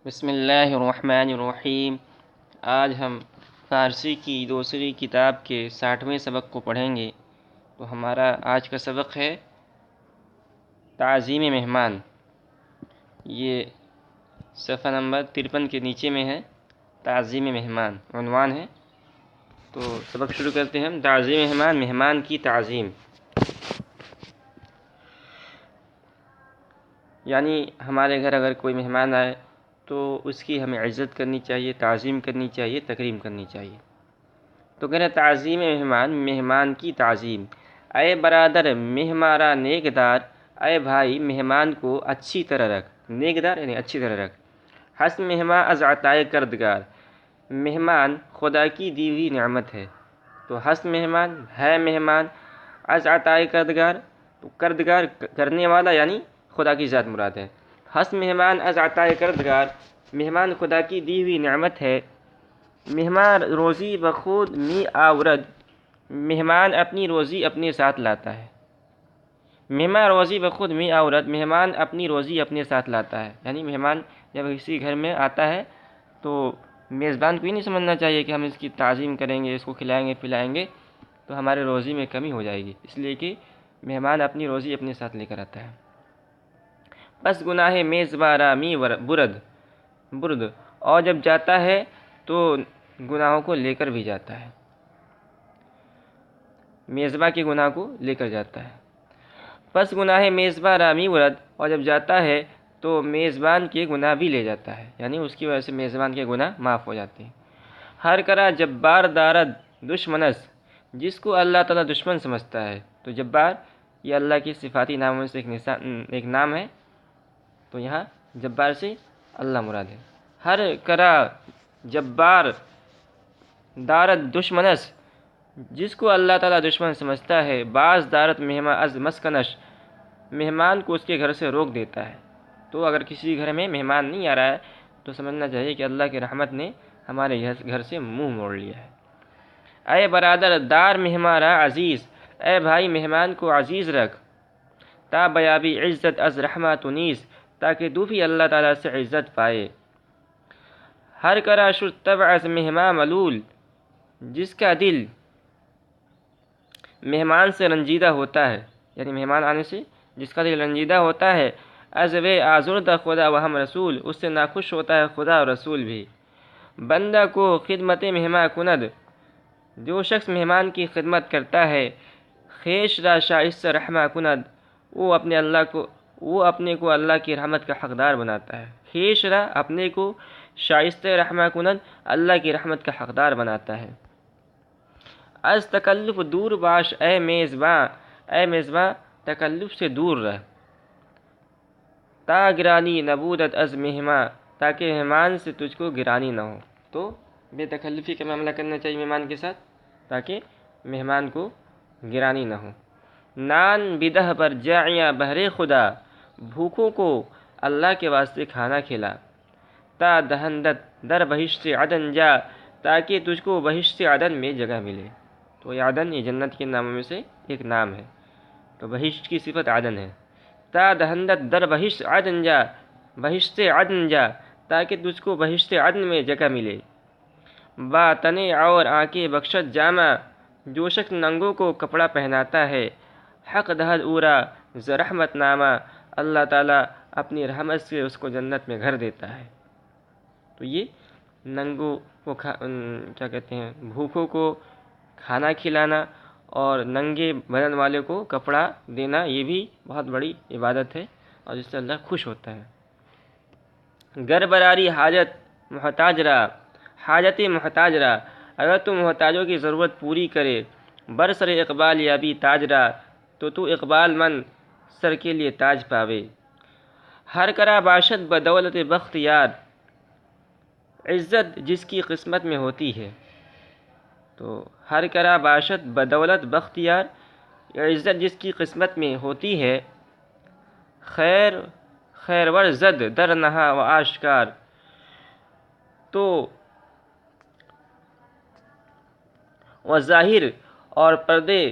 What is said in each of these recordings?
بسم اللہ الرحمن الرحیم۔ آج ہم فارسی کی دوسری کتاب کے 60ویں سبق کو پڑھیں گے۔ تو ہمارا آج کا سبق ہے تعظیم مہمان۔ یہ صفحہ نمبر 53 کے نیچے میں ہے، تعظیم مہمان عنوان ہے۔ تو سبق شروع کرتے ہیں ہم۔ تعظیم مہمان، مہمان کی تعظیم، یعنی ہمارے گھر اگر کوئی مہمان آئے تو اس کی ہمیں عزت کرنی چاہیے، تعظیم کرنی چاہیے، تکریم کرنی چاہیے۔ تو کہنا تعظیم مہمان، مہمان کی تعظیم۔ اے برادر مہمارا نیکدار، اے بھائی مہمان کو اچھی طرح رکھ۔ نیکدار یعنی اچھی طرح رکھ۔ حسن مہمان از عطائے کردگار، مہمان خدا کی دی ہوئی نعمت ہے۔ تو حسن مہمان ہے مہمان، از عطائے کردگار، تو کردگار کرنے والا یعنی خدا کی ذات مراد ہے۔ حسن مہمان از عطائے کردگار، مہمان خدا کی دی ہوئی نعمت ہے۔ مہمان روزی بخود می آورد، مہمان اپنی روزی اپنے ساتھ لاتا ہے۔ مہمان روزی بخود می آورد، مہمان اپنی روزی اپنے ساتھ لاتا ہے، یعنی مہمان جب کسی گھر میں آتا ہے تو میزبان کو یہ نہیں سمجھنا چاہیے کہ ہم اس کی تعظیم کریں گے، اس کو کھلائیں گے پلائیں گے تو ہمارے روزی میں کمی ہو جائے گی، اس لیے کہ مہمان اپنی روزی اپنے ساتھ لے کر آتا ہے۔ بس گناہ میزباں را می برد، اور جب جاتا ہے تو گناہوں کو لے کر بھی جاتا ہے، میزباں کے گناہ کو لے کر جاتا ہے۔ پس گناہ میزباں را می برد، اور جب جاتا ہے تو میزبان کے گناہ بھی لے جاتا ہے، یعنی اس کی وجہ سے میزبان کے گناہ معاف ہو جاتے ہیں۔ ہر کرا جبار دارد دشمنس، جس کو اللہ تعالیٰ دشمن سمجھتا ہے۔ تو جبار یہ اللہ کی صفاتی ناموں میں سے ایک نام ہے، تو یہاں جبار سے اللہ مراد ہے۔ ہر کرا جبار دارت دشمنس، جس کو اللہ تعالیٰ دشمن سمجھتا ہے۔ بعض دارت مہمان از مسکنش، مہمان کو اس کے گھر سے روک دیتا ہے۔ تو اگر کسی گھر میں مہمان نہیں آ رہا ہے تو سمجھنا چاہیے کہ اللہ کی رحمت نے ہمارے گھر سے منہ موڑ لیا ہے۔ اے برادر دار مہمارا عزیز، اے بھائی مہمان کو عزیز رکھ۔ تا بیابی عزت از رحمہ تنیس، تاکہ تو بھی اللہ تعالیٰ سے عزت پائے۔ ہر کرا شد طبع از مہمان ملول، جس کا دل مہمان سے رنجیدہ ہوتا ہے، یعنی مہمان آنے سے جس کا دل رنجیدہ ہوتا ہے۔ از وے آزردہ خدا و ہم رسول، اس سے ناخوش ہوتا ہے خدا اور رسول بھی۔ بندہ کو خدمت مہمان کند، جو شخص مہمان کی خدمت کرتا ہے۔ خیش را شائستہ رحمہ کند، وہ اپنے کو اللہ کی رحمت کا حقدار بناتا ہے۔ خیش را اپنے کو، شائستہ رحمہ کند اللہ کی رحمت کا حقدار بناتا ہے۔ از تکلف دور باش اے میزباں تکلف سے دور رہ۔ تا گرانی نبودت از مہمان، تاکہ مہمان سے تجھ کو گرانی نہ ہو۔ تو بے تکلفی کا معاملہ کرنا چاہیے مہمان کے ساتھ تاکہ مہمان کو گرانی نہ ہو۔ نان بدہ پر جائیاں بہرے خدا، بھوکوں کو اللہ کے واسطے کھانا کھلا۔ تا دہندت در بہشت عدن جا، تاکہ تجھ کو بہشت عدن میں جگہ ملے۔ تو یہ عدن یہ جنت کے ناموں میں سے ایک نام ہے، تو بہشت کی صفت عدن ہے۔ تا دہندت در بہشت عدن جا، بہشت عدن جا، تاکہ تجھ کو بہشت عدن میں جگہ ملے۔ با تنے اور آنکھیں بخشت جامہ، جو شخص ننگوں کو کپڑا پہناتا ہے۔ حق دہد اورا ز رحمت نامہ، اللہ تعالیٰ اپنی رحمت سے اس کو جنت میں گھر دیتا ہے۔ تو یہ ننگوں کو بھوکوں کو کھانا کھلانا اور ننگے بدن والے کو کپڑا دینا، یہ بھی بہت بڑی عبادت ہے اور جس سے اللہ خوش ہوتا ہے۔ گر براری حاجت محتاج را، حاجت محتاج را، اگر تو محتاجوں کی ضرورت پوری کرے۔ برسر اقبال یابی تاج را، تو اقبال مند سر کے لیے تاج پاوے۔ ہر کرا باشد بدولت بخت یار، عزت جس کی قسمت میں ہوتی ہے۔ تو ہر کرا باشد بدولت بخت یار، عزت جس کی قسمت میں ہوتی ہے۔ خیرور زد در نہا و آشکار، تو ظاہر اور پردے،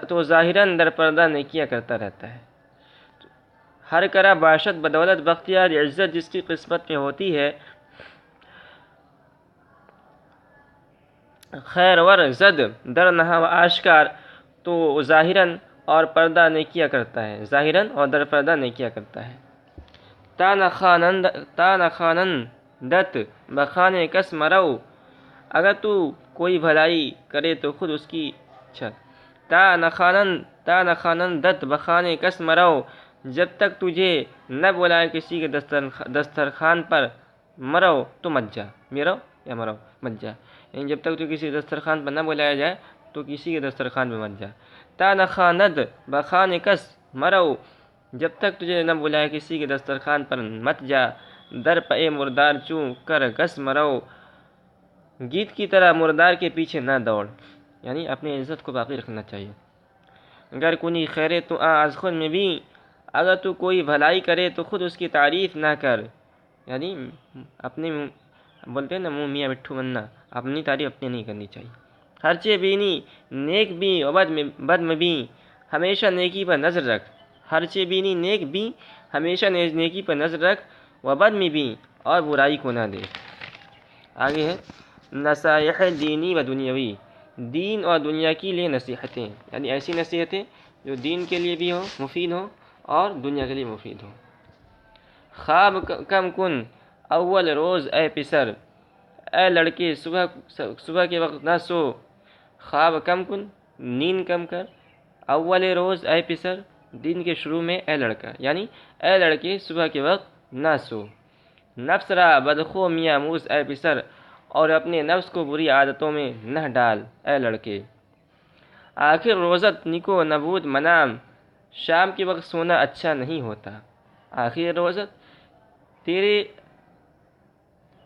تو ظاہراً در پردہ نیکیاں کرتا رہتا ہے۔ ہر کرا باشد بدولت بختیار عزت جس کی قسمت میں ہوتی ہے، خیر ور زد در نہا و آشکار، تو ظاہراً اور پردہ نہیں کیا کرتا ہے، ظاہراً اور در پردہ نہیں کیا کرتا ہے۔ تا نخانندت بخانے کس مرو، اگر تو کوئی بھلائی کرے تو خود اس کی تا نخانندت بخانے کس مرو، جب تک تجھے نہ بلائے کسی کے دسترخوان پر، مرو تو مت جا، مرو یا مرو مت جا، یعنی جب تک تو کسی دسترخوان پر نہ بلایا جائے تو کسی کے دسترخوان پہ مت جا۔ تا نخاند بخانے کس مرو، جب تک تجھے نہ بلائے کسی کے دسترخوان پر مت جا، در پہ مردار چوں کر کس مرو، گیت کی طرح مردار کے پیچھے نہ دوڑ، یعنی اپنی عزت کو باقی رکھنا چاہیے۔ گر کنی خیرے تو از خود میں بھی، اگر تو کوئی بھلائی کرے تو خود اس کی تعریف نہ کر، یعنی اپنے بولتے ہیں نا منہ میاں مٹھو بننا، اپنی تعریف اپنی نہیں کرنی چاہیے۔ ہرچے بینی نیک بھی و بد میں بھی، ہمیشہ نیکی پر نظر رکھ، ہرچے بینی نیک بھی، ہمیشہ نیکی پر نظر رکھ، و بد میں بھی، اور برائی کو نہ دے۔ آگے ہے نصائح دینی و دنیاوی، دین اور دنیا کے لیے نصیحتیں، یعنی ایسی نصیحتیں جو دین کے لیے بھی ہو، مفید ہو، اور دنیا کے لیے مفید ہو۔ خواب کم کن اول روز اے پسر، اے لڑکے صبح کے وقت نہ سو، خواب کم کن، نیند کم کر، اول روز اے پسر، دن کے شروع میں اے لڑکا، یعنی اے لڑکے صبح کے وقت نہ سو، نفس را بدخو میاں موس اے پسر، اور اپنے نفس کو بری عادتوں میں نہ ڈال اے لڑکے۔ آخر روزت نکو نبود منام، شام کے وقت سونا اچھا نہیں ہوتا، آخر روزت تیرے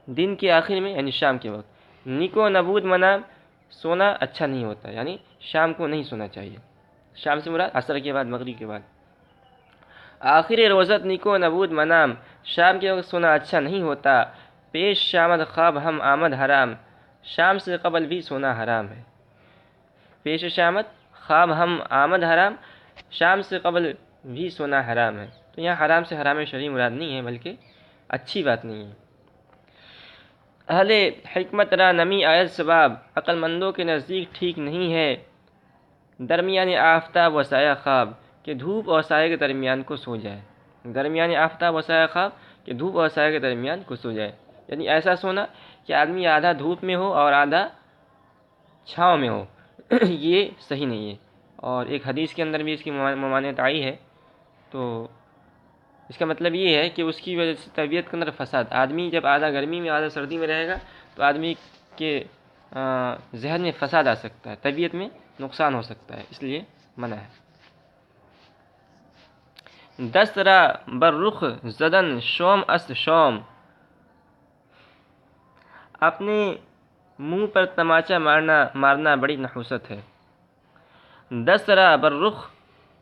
دن کے آخر میں یعنی شام کے وقت، نکو نبود منام سونا اچھا نہیں ہوتا، یعنی شام کو نہیں سونا چاہیے، شام سے مراد عصر کے بعد، مغرب کے بعد۔ آخر روزت نکو نبود منام، شام کے وقت سونا اچھا نہیں ہوتا، پیش شامت خواب ہم آمد حرام، شام سے قبل بھی سونا حرام ہے۔ پیش شامت خواب ہم آمد حرام، شام سے قبل بھی سونا حرام ہے، تو یہاں حرام سے حرام شرعی مراد نہیں ہے، بلکہ اچھی بات نہیں ہے۔ اہل حکمت را نمی آیت سباب، عقل مندوں کے نزدیک ٹھیک نہیں ہے، درمیان آفتاب و سایہ خواب، کہ دھوپ اور سایہ کے درمیان کو سو جائے، درمیان آفتاب و سایہ خواب، کہ دھوپ اور سایہ کے درمیان کو سو جائے، یعنی ایسا سونا کہ آدمی آدھا دھوپ میں ہو اور آدھا چھاؤں میں ہو، یہ صحیح نہیں ہے۔ اور ایک حدیث کے اندر بھی اس کی ممانعت آئی ہے، تو اس کا مطلب یہ ہے کہ اس کی وجہ سے طبیعت کے اندر فساد، آدمی جب آدھا گرمی میں آدھا سردی میں رہے گا تو آدمی کے ذہن میں فساد آ سکتا ہے، طبیعت میں نقصان ہو سکتا ہے، اس لیے منع ہے۔ دست را بر رخ زدن شوم است شوم، اپنے منہ پر تماچا مارنا بڑی نحوست ہے۔ دست را بر رخ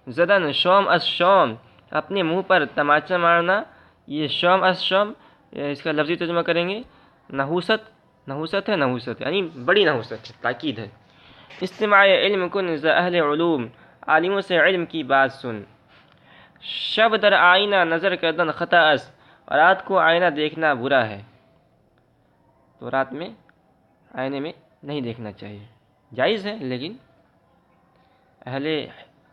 زدن شوم از شوم، اپنے منہ پر تماچا مارنا، یہ شوم از شوم، اس کا لفظی ترجمہ کریں گے نحوست ہے، یعنی بڑی نحوست ہے، تاکید ہے۔ استماع علم کن ز اہل علوم، عالموں سے علم کی بات سن۔ شب در آئینہ نظر کردن خطا است، رات کو آئینہ دیکھنا برا ہے، تو رات میں آئینے میں نہیں دیکھنا چاہیے، جائز ہے لیکن اہل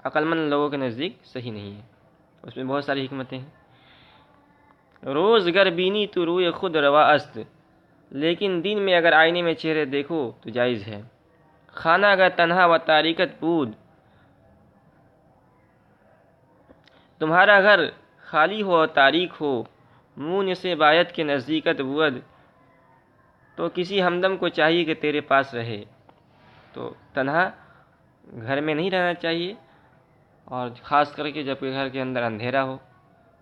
عقل مند لوگوں کے نزدیک صحیح نہیں ہے، اس میں بہت ساری حکمتیں ہیں۔ روز گر بینی تو روئے خود روا است، لیکن دن میں اگر آئینے میں چہرے دیکھو تو جائز ہے۔ خانہ اگر تنہا و تاریکت بود، تمہارا گھر خالی ہو اور تاریک ہو، مون سے بایت کے نزدیکت بود، تو کسی ہمدم کو چاہیے کہ تیرے پاس رہے، تو تنہا گھر میں نہیں رہنا چاہیے، اور خاص کر کے جب گھر کے اندر اندھیرا ہو،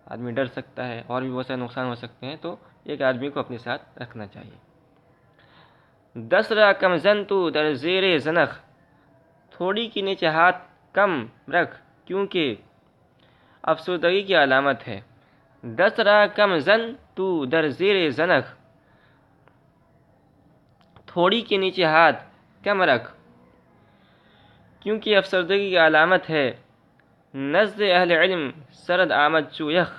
آدمی ڈر سکتا ہے اور بھی بہت سے نقصان ہو سکتے ہیں، تو ایک آدمی کو اپنے ساتھ رکھنا چاہیے۔ دس را کم زن تو در زیر زنخ، تھوڑی کے نیچے ہاتھ کم رکھ کیونکہ افسردگی کی علامت ہے۔ دس را کم زن تو در زیر زنخ، تھوڑی کے نیچے ہاتھ کم رکھ کیونکہ افسردگی کی علامت ہے۔ نزد اہل علم سرد آمد چو یخ،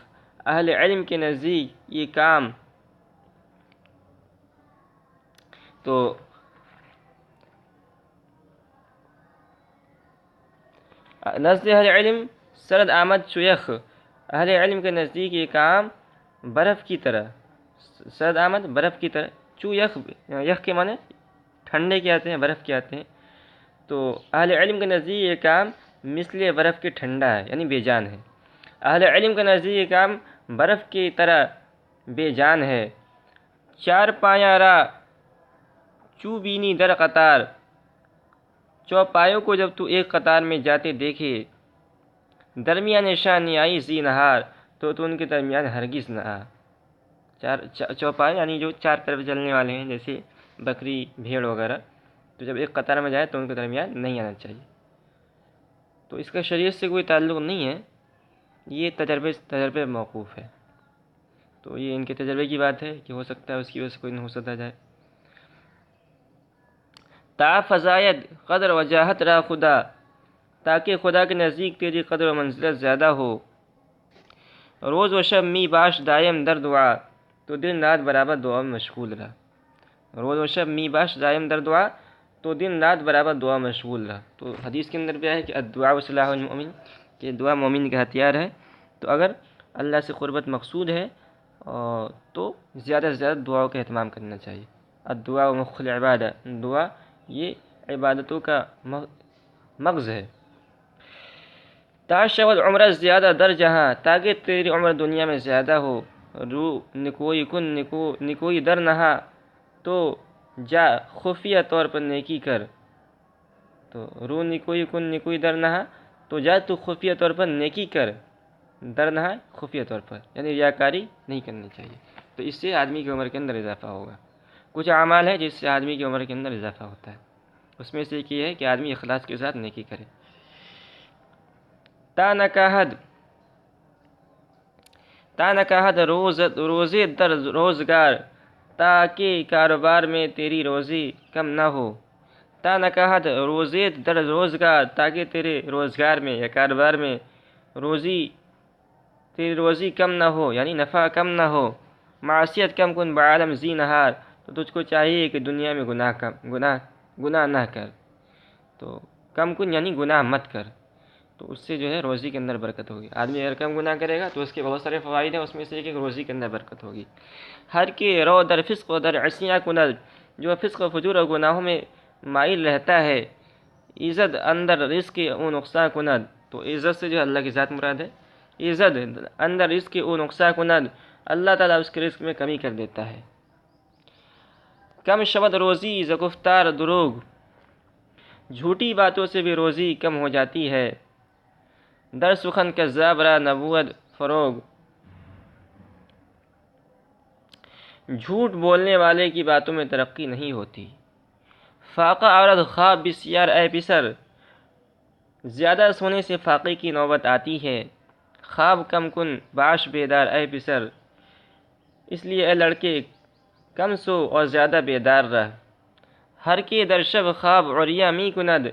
اہل علم کے نزدیک یہ کام تو نزد اہل علم سرد آمد چو یخ، اہل علم کے نزدیک یہ کام برف کی طرح، سرد آمد برف کی طرح، چو یخ، یخ کے معنی ٹھنڈے کے آتے ہیں، برف کے آتے ہیں، تو اہل علم کے نزدیک یہ کام مثل برف کے ٹھنڈا ہے، یعنی بے جان ہے۔ اہل علم کے نزدیک یہ کام برف کی طرح بے جان ہے۔ چار پایاں را چو بینی در قطار، چوپایوں کو جب تو ایک قطار میں جاتے دیکھے، درمیان شانی آئی زی نہار، تو ان کے درمیان ہرگز نہ آ۔ چوپائے یعنی جو چار طرف چلنے والے ہیں، جیسے بکری، بھیڑ وغیرہ، تو جب ایک قطار میں جائے تو ان کے درمیان نہیں آنا چاہیے۔ تو اس کا شریعت سے کوئی تعلق نہیں ہے، یہ تجربے موقوف ہے۔ تو یہ ان کے تجربے کی بات ہے کہ ہو سکتا ہے اس کی وجہ سے کوئی نہیں ہو سکتا جائے۔ تا فزاید قدر وجاہت را خدا، تاکہ خدا کے نزدیک تیری قدر و منزلت زیادہ ہو۔ روز و شب می باش دائم در دعا، تو دن رات برابر دعا میں مشغول رہا۔ روز و شب می باش دائم در دعا، تو دن رات برابر دعا مشغول رہا۔ تو حدیث کے اندر بھی ہے کہ الدعاء سلاح المؤمن، کہ دعا مومن کا ہتھیار ہے۔ تو اگر اللہ سے قربت مقصود ہے تو زیادہ سے زیادہ دعاؤں کا اہتمام کرنا چاہیے۔ الدعاء مخ العبادہ، دعا یہ عبادتوں کا مغز ہے۔ تا شود عمر زیادہ در جہاں، تاکہ تیری عمر دنیا میں زیادہ ہو۔ رو نکوئی کن نکوئی در نہا، تو جا خفیہ طور پر نیکی کر۔ تو رو نکوئی کن نکوئی در نہا، تو جا تو خفیہ طور پر نیکی کر، در نہا خفیہ طور پر، یعنی ریاکاری نہیں کرنی چاہیے۔ تو اس سے آدمی کی عمر کے اندر اضافہ ہوگا۔ کچھ اعمال ہے جس سے آدمی کی عمر کے اندر اضافہ ہوتا ہے، اس میں سے ایک یہ ہے کہ آدمی اخلاص کے ساتھ نیکی کرے۔ تا نکاحد روزے در روزگار، تاکہ کاروبار میں تیری روزی کم نہ ہو۔ تا نکاحد روزے در روزگار، تاکہ تیرے روزگار میں یا کاروبار میں تیری روزی کم نہ ہو، یعنی نفع کم نہ ہو۔ معصیت کم کن بعالم زی نہار، تو تجھ کو چاہیے کہ دنیا میں گناہ نہ کر۔ تو کم کن یعنی گناہ مت کر، تو اس سے جو ہے روزی کے اندر برکت ہوگی۔ آدمی اگر کم گناہ کرے گا تو اس کے بہت سارے فوائد ہیں، اس میں سے ایک روزی کے اندر برکت ہوگی۔ ہر کے رو در فسق و در عصیاں کند، جو فسق و فجور اور گناہوں میں مائل رہتا ہے، عزت اندر رزق او نقصان کند، تو عزت سے جو اللہ کی ذات مراد ہے۔ عزت اندر رزق او نقصان کند، اللہ تعالیٰ اس کے رزق میں کمی کر دیتا ہے۔ کم شود روزی ز گفتار دروغ، جھوٹی باتوں سے بھی روزی کم ہو جاتی ہے۔ در سخن کذاب را نبود فروغ، جھوٹ بولنے والے کی باتوں میں ترقی نہیں ہوتی۔ فاقہ عورت خواب بسیار اے پسر، زیادہ سونے سے فاقے کی نوبت آتی ہے۔ خواب کم کن باش بیدار اے پسر، اس لیے اے لڑکے کم سو اور زیادہ بیدار رہ۔ ہر کے در شب خواب عریاں می کند،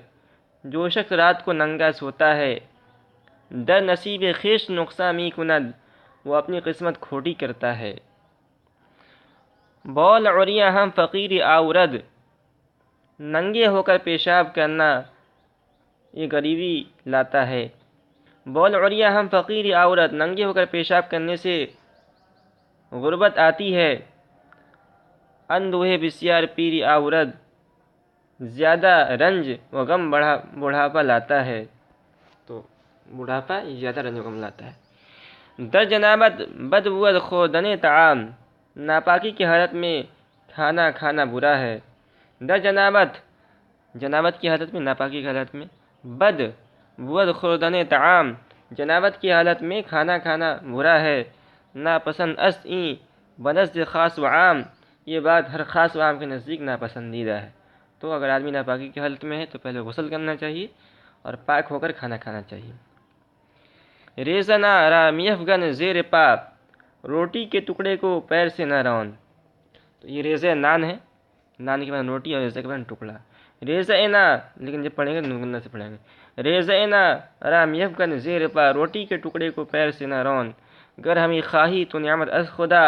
جو شخص رات کو ننگا سوتا ہے۔ در نصیب خویش نقصان می کند، وہ اپنی قسمت کھوٹی کرتا ہے۔ بول عریاں ہم فقیری آورد، ننگے ہو کر پیشاب کرنا یہ غریبی لاتا ہے۔ بول عریاں ہم فقیری آورد، ننگے ہو کر پیشاب کرنے سے غربت آتی ہے۔ اندوہے بسیار پیری آورد، زیادہ رنج و غم بڑھاپا لاتا ہے۔ تو بڑھاپا زیادہ رنج و غم لاتا ہے۔ در جنابت بد بود خوردن طعام، ناپاکی کی حالت میں کھانا برا ہے۔ در جنابت کی حالت میں، ناپاکی کی حالت میں، بد بود خوردن طعام، جنابت کی حالت میں کھانا برا ہے۔ ناپسند است این بنزد خاص و عام، یہ بات ہر خاص و عام کے نزدیک ناپسندیدہ ہے۔ تو اگر آدمی ناپاکی کی حالت میں ہے تو پہلے غسل کرنا چاہیے اور پاک ہو کر کھانا کھانا چاہیے۔ ریزنا را میفگن زیر پا، روٹی کے ٹکڑے کو پیر سے نہ رون۔ تو یہ ریزہ نان ہے، نان کے بعد روٹی اور ریزہ کے بعد ٹکڑا۔ ریزہ نا، لیکن جب پڑھیں گے نگنہ سے پڑھیں گے۔ ریزہ نہ رام یفکن زیر پا، روٹی کے ٹکڑے کو پیر سے نہ رون، گر ہمیں خواہی تو نعمت از خدا،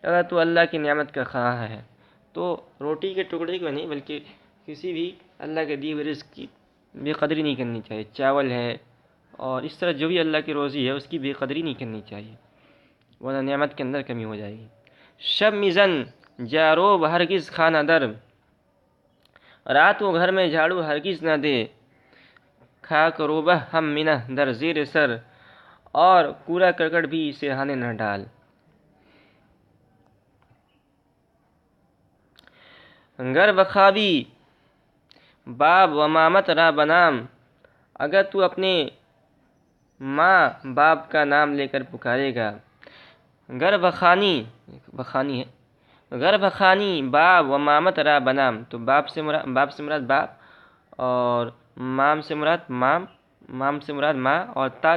اگر تو اللہ کی نعمت کا خواہ ہے تو روٹی کے ٹکڑے کو نہیں بلکہ کسی بھی اللہ کے دیے ہوئے رزق کی بے قدری نہیں کرنی چاہیے. چاول ہے اور اس طرح جو بھی اللہ کی روزی ہے اس کی بے قدری نہیں کرنی چاہیے، ورنہ نعمت کے اندر کمی ہو جائے گی. شب میزن جاروب ہرگز خانہ در، رات کو گھر میں جھاڑو ہرگز نہ دے، خاک روبہ ہم منہ در زیر سر، اور کوڑا کرکٹ بھی سرہانے نہ ڈال. گر بخوابی باب و مامت را بنام، اگر تو اپنے ماں باپ کا نام لے کر پکارے گا. گر بخانی ہے، گر بخانی باب و مامت را بنام، تو باپ سے مراد باپ، اور مام سے مراد مام سے مراد ماں، اور تا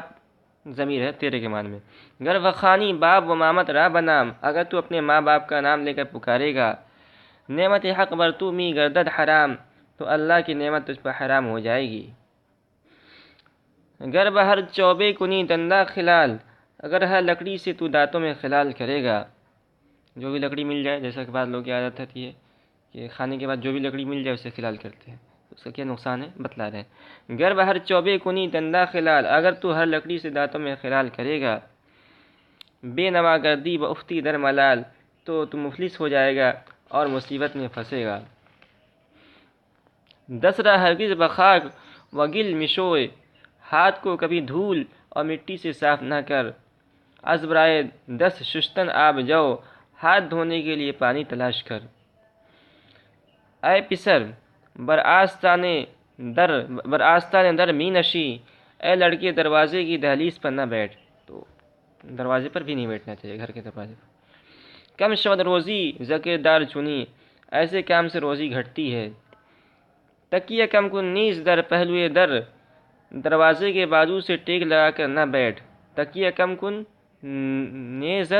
ضمیر ہے تیرے کے معنی میں. گر بخانی باب و مامت را بنام، اگر تو اپنے ماں باپ کا نام لے کر پکارے گا. نعمت حق بر تو می گردد حرام، تو اللہ کی نعمت تجھ پر حرام ہو جائے گی. گر بہر چوبے کنی دندہ خلال، اگر ہر لکڑی سے تو دانتوں میں خلال کرے گا. جو بھی لکڑی مل جائے، جیسا کہ بعض لوگ کی عادت ہوتی ہے کہ کھانے کے بعد جو بھی لکڑی مل جائے اسے خلال کرتے ہیں، اس کا کیا نقصان ہے بتلا رہے ہیں. گر بہر چوبے کنی دندہ خلال، اگر تو ہر لکڑی سے دانتوں میں خلال کرے گا. بے نوا گردی بافتی در ملال، تو مفلس ہو جائے گا اور مصیبت میں پھنسے گا. دسرا ہرگز بخاک و گل مشوئے، ہاتھ کو کبھی دھول اور مٹی سے صاف نہ کر. از برائے دس شستن آب جو، ہاتھ دھونے کے لیے پانی تلاش کر. اے پسر بر آستان در می نشی، اے لڑکے دروازے کی دہلیز پر نہ بیٹھ. تو دروازے پر بھی نہیں بیٹھنا چاہیے، گھر کے دروازے پر. کم شود روزی ذکر دار چنی، ایسے کام سے روزی گھٹتی ہے. تکیہ کم کن نیز در پہلوئے در، دروازے کے بازو سے ٹیک لگا کر نہ بیٹھ. تکیہ کم کن نیز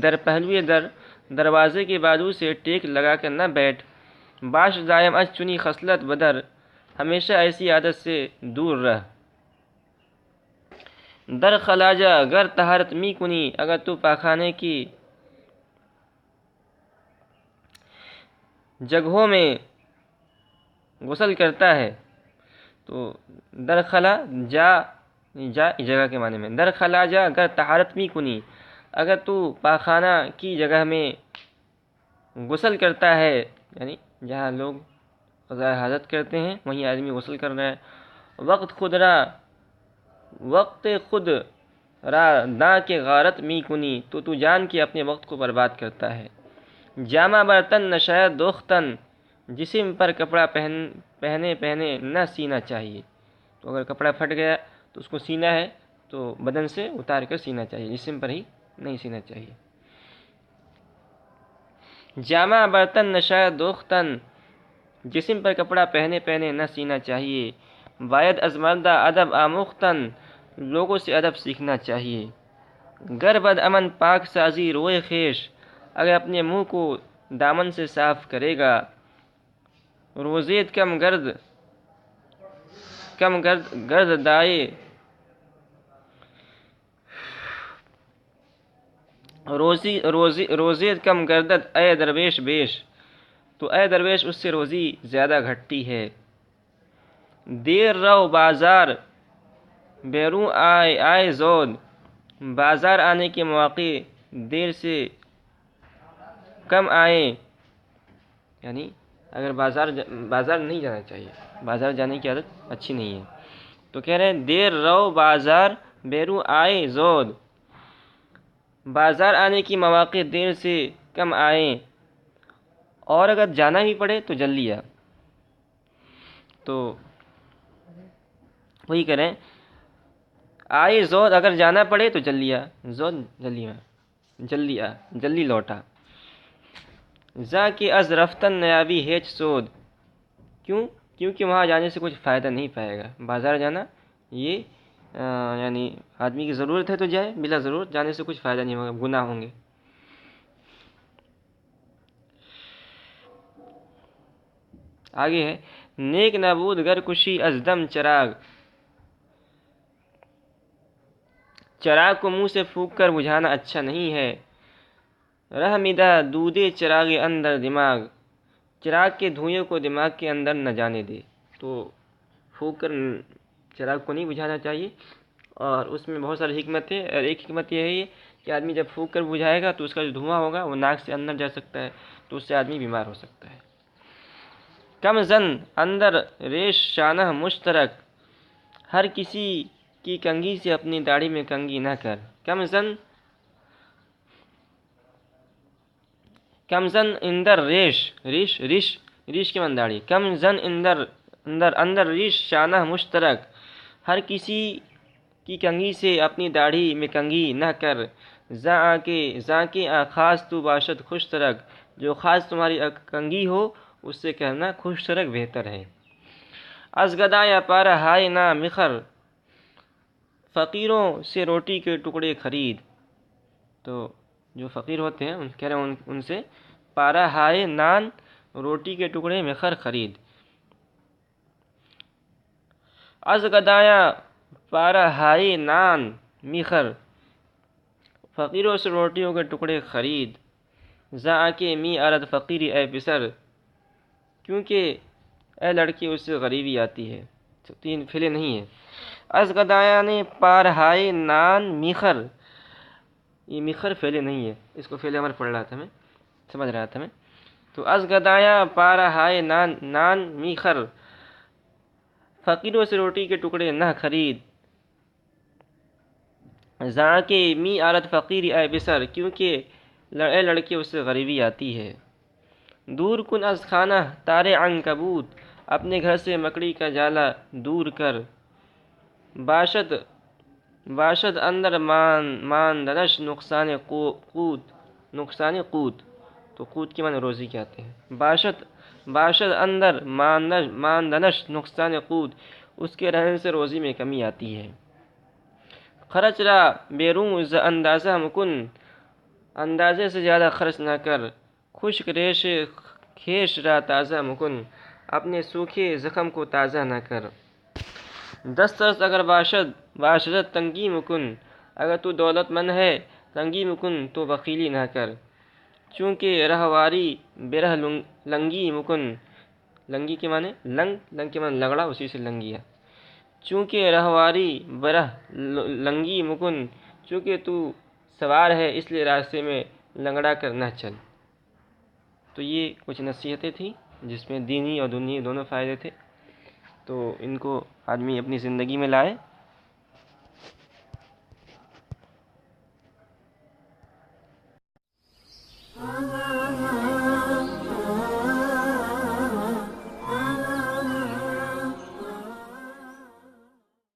در پہلوئے در، دروازے کے بازو سے ٹیک لگا کر نہ بیٹھ. باش دائم از چنی خصلت بدر، ہمیشہ ایسی عادت سے دور رہ. در خلاجہ گر طہارت می کنی، اگر تو پاخانے کی جگہوں میں غسل کرتا ہے. تو در خلا جا جگہ کے معنی میں، در خلاجہ گر طہارت می کنی، اگر تو پاخانہ کی جگہ میں غسل کرتا ہے، یعنی جہاں لوگ قضاء حاجت کرتے ہیں وہیں آدمی غسل کر رہا ہے. وقت خود را داں کے غارت می کنی، تو جان کے اپنے وقت کو برباد کرتا ہے. جامہ برتن نشاید دوختن، جسم پر کپڑا پہنے نہ سینا چاہیے. تو اگر کپڑا پھٹ گیا تو اس کو سینا ہے تو بدن سے اتار کر سینا چاہیے، جسم پر ہی نہیں سینا چاہیے. جامہ برتن نشاید دوختن، جسم پر کپڑا پہنے نہ سینا چاہیے. باید از مردہ ادب آموختن، لوگوں سے ادب سیکھنا چاہیے. گر بد امن پاک سازی روئے خیش، اگر اپنے منہ کو دامن سے صاف کرے گا. روزید کم گرد دائے، روزید کم گردد اے درویش بیش، تو اے درویش اس سے روزی زیادہ گھٹتی ہے. دیر رو بازار بیرون آئے زود، بازار آنے کے مواقع دیر سے کم آئیں، یعنی اگر بازار نہیں جانا چاہیے، بازار جانے کی عادت اچھی نہیں ہے. تو کہہ رہے ہیں دیر رو بازار بیرون آئے زود، بازار آنے کی مواقع دیر سے کم آئیں، اور اگر جانا بھی پڑے تو جلدی آ. تو وہی کریں آئے زود، اگر جانا پڑے تو جلدی آ، زود جلدی لوٹا. زا کہ از رفتن نیابی ہیچ سود، کیونکہ وہاں جانے سے کچھ فائدہ نہیں پائے گا. بازار جانا یہ یعنی آدمی کی ضرورت ہے تو جائے، بلا ضرورت جانے سے کچھ فائدہ نہیں ہوگا، گناہ ہوں گے. آگے ہے نیک نبود گر کشی از دم چراغ، چراغ کو منہ سے پھونک کر بجھانا اچھا نہیں ہے۔ رہ میدہ دودے چراغ اندر دماغ، چراغ کے دھوئیں کو دماغ کے اندر نہ جانے دے۔ تو پھونک کر چراغ کو نہیں بجھانا چاہیے، اور اس میں بہت ساری حکمت ہے، اور ایک حکمت یہ ہے کہ آدمی جب پھونک کر بجھائے گا تو اس کا جو دھواں ہوگا وہ ناک سے اندر جا سکتا ہے، تو اس سے آدمی بیمار ہو سکتا ہے۔ کم زن اندر ریش شانہ مشترک، ہر کسی کی کنگھی سے اپنی داڑھی میں کنگھی نہ کر۔ کم زن اندر ریش، ریش کے من داڑھی، کم زن اندر ریش شانہ مشترک، ہر کسی کی کنگھی سے اپنی داڑھی میں کنگھی نہ کر۔ زاں کے خاص تو باشد خوش ترک، جو خاص تمہاری کنگھی ہو اس سے کہنا خوش ترک بہتر ہے۔ از گدایا پارہ ہائے نا مخر، فقیروں سے روٹی کے ٹکڑے خرید۔ تو جو فقیر ہوتے ہیں کہہ رہے ہیں ان سے پارہ ہائے نان، روٹی کے ٹکڑے مخر خرید۔ از گدایا پارہ ہائے نان میخر، فقیروں سے روٹیوں کے ٹکڑے خرید۔ زاں کے می آرد فقیری اے پسر، کیونکہ اے لڑکی اس سے غریبی آتی ہے۔ تو تین پھیلے نہیں ہیں۔ از گدایا نے پار ہائے نان میخر، یہ میخر پھیلے نہیں ہے، اس کو پھیلے امر پڑھ رہا تھا میں، سمجھ رہا تھا میں۔ تو از گدایا پار ہائے نان میخر، فقیروں سے روٹی کے ٹکڑے نہ خرید۔ زاں کے می آرد فقیری اے بسر، کیونکہ اے لڑکی اس سے غریبی آتی ہے۔ دور کن از خانہ تارے عنکبوت، اپنے گھر سے مکڑی کا جالا دور کر۔ باشد اندر ماندنش نقصان قوت، تو قوت کی معنی روزی کہتے ہیں۔ باشد اندر ماندنش نقصان قوت، اس کے رہنے سے روزی میں کمی آتی ہے۔ خرچ را بیرون ز اندازہ مکن، اندازے سے زیادہ خرچ نہ کر۔ خشک ریش کھیش را تازہ مکن، اپنے سوکھے زخم کو تازہ نہ کر۔ دسترس اگر باشد تنگی مکن، اگر تو دولت مند ہے تنگی مکن تو بخیلی نہ کر۔ چونکہ رہواری برہ لنگی مکن، لنگی کے معنی لنگ کے معنی لگڑا، اسی سے لنگیا۔ چونکہ رہواری برہ لنگی مکن، چونکہ تو سوار ہے اس لیے راستے میں لنگڑا کر نہ چل۔ تو یہ کچھ نصیحتیں تھیں جس میں دینی اور دنیوی دونوں فائدے تھے، تو ان کو آدمی اپنی زندگی میں لائے